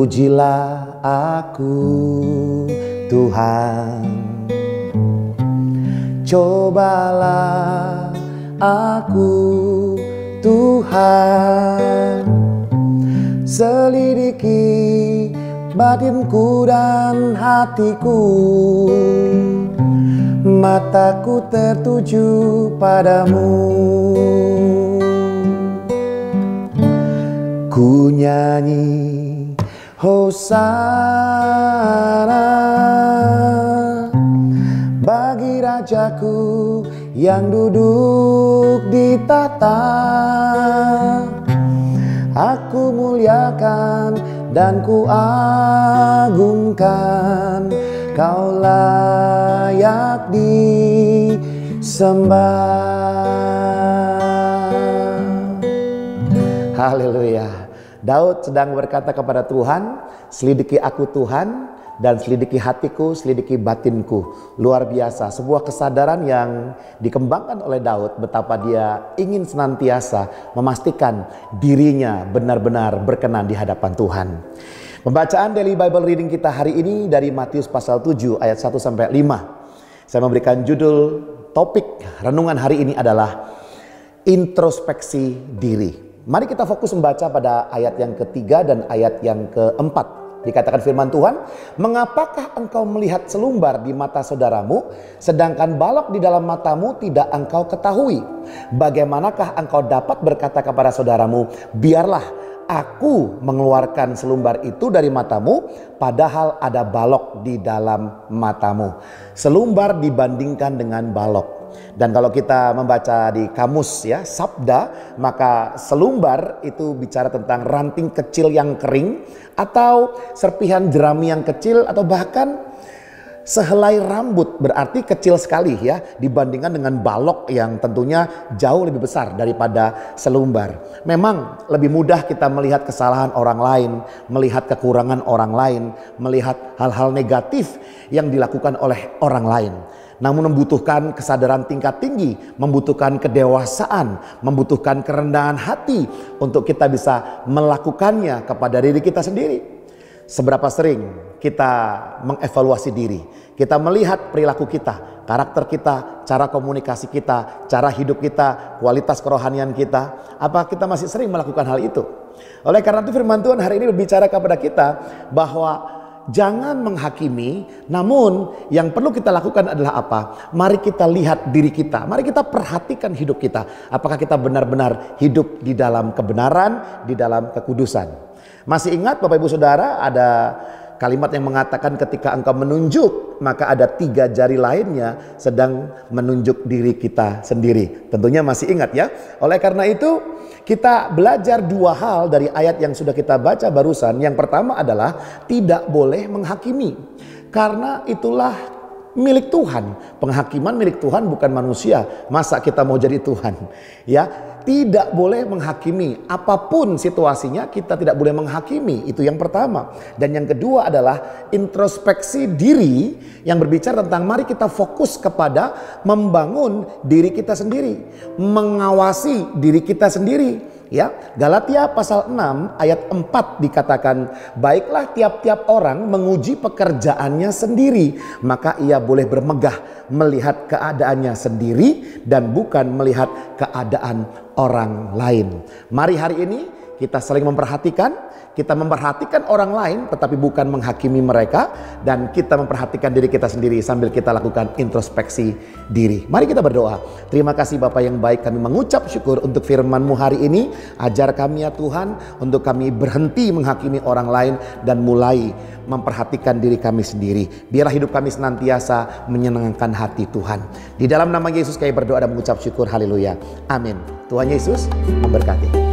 Pujilah aku Tuhan, cobalah aku Tuhan, selidiki batinku dan hatiku, mataku tertuju padamu. Ku nyanyi Hosana bagi Rajaku yang duduk di tahta. Aku muliakan dan ku agungkan, Kau layak disembah. Haleluya. Daud sedang berkata kepada Tuhan, selidiki aku Tuhan, dan selidiki hatiku, selidiki batinku. Luar biasa, sebuah kesadaran yang dikembangkan oleh Daud, betapa dia ingin senantiasa memastikan dirinya benar-benar berkenan di hadapan Tuhan. Pembacaan daily Bible reading kita hari ini dari Matius pasal 7 ayat 1 sampai 5. Saya memberikan judul topik renungan hari ini adalah introspeksi diri. Mari kita fokus membaca pada ayat yang ketiga dan ayat yang keempat. Dikatakan firman Tuhan, mengapakah engkau melihat selumbar di mata saudaramu, sedangkan balok di dalam matamu tidak engkau ketahui? Bagaimanakah engkau dapat berkata kepada saudaramu, biarlah aku mengeluarkan selumbar itu dari matamu, padahal ada balok di dalam matamu. Selumbar dibandingkan dengan balok. Dan kalau kita membaca di kamus ya, sabda, maka selumbar itu bicara tentang ranting kecil yang kering, atau serpihan jerami yang kecil, atau bahkan sehelai rambut, berarti kecil sekali ya, dibandingkan dengan balok yang tentunya jauh lebih besar daripada selumbar. Memang lebih mudah kita melihat kesalahan orang lain, melihat kekurangan orang lain, melihat hal-hal negatif yang dilakukan oleh orang lain. Namun membutuhkan kesadaran tingkat tinggi, membutuhkan kedewasaan, membutuhkan kerendahan hati untuk kita bisa melakukannya kepada diri kita sendiri. Seberapa sering kita mengevaluasi diri, kita melihat perilaku kita, karakter kita, cara komunikasi kita, cara hidup kita, kualitas kerohanian kita. Apa kita masih sering melakukan hal itu? Oleh karena itu firman Tuhan hari ini berbicara kepada kita bahwa jangan menghakimi, namun yang perlu kita lakukan adalah apa? Mari kita lihat diri kita, mari kita perhatikan hidup kita. Apakah kita benar-benar hidup di dalam kebenaran, di dalam kekudusan? Masih ingat Bapak Ibu Saudara, ada kalimat yang mengatakan ketika engkau menunjuk, maka ada 3 jari lainnya sedang menunjuk diri kita sendiri. Tentunya masih ingat ya. Oleh karena itu kita belajar 2 hal dari ayat yang sudah kita baca barusan. Yang pertama adalah tidak boleh menghakimi, karena itulah milik Tuhan. Penghakiman milik Tuhan, bukan manusia. Masa kita mau jadi Tuhan? Ya, tidak boleh menghakimi. Apapun situasinya kita tidak boleh menghakimi. Itu yang pertama. Dan yang kedua adalah introspeksi diri yang berbicara tentang mari kita fokus kepada membangun diri kita sendiri, mengawasi diri kita sendiri. Ya, Galatia pasal 6 ayat 4 dikatakan, baiklah tiap-tiap orang menguji pekerjaannya sendiri, maka ia boleh bermegah melihat keadaannya sendiri dan bukan melihat keadaan orang lain. Mari hari ini kita saling memperhatikan, kita memperhatikan orang lain tetapi bukan menghakimi mereka, dan kita memperhatikan diri kita sendiri sambil kita lakukan introspeksi diri. Mari kita berdoa. Terima kasih Bapa yang baik, kami mengucap syukur untuk firman-Mu hari ini. Ajar kami ya Tuhan untuk kami berhenti menghakimi orang lain dan mulai memperhatikan diri kami sendiri. Biarlah hidup kami senantiasa menyenangkan hati Tuhan. Di dalam nama Yesus kami berdoa dan mengucap syukur. Haleluya. Amin. Tuhan Yesus memberkati.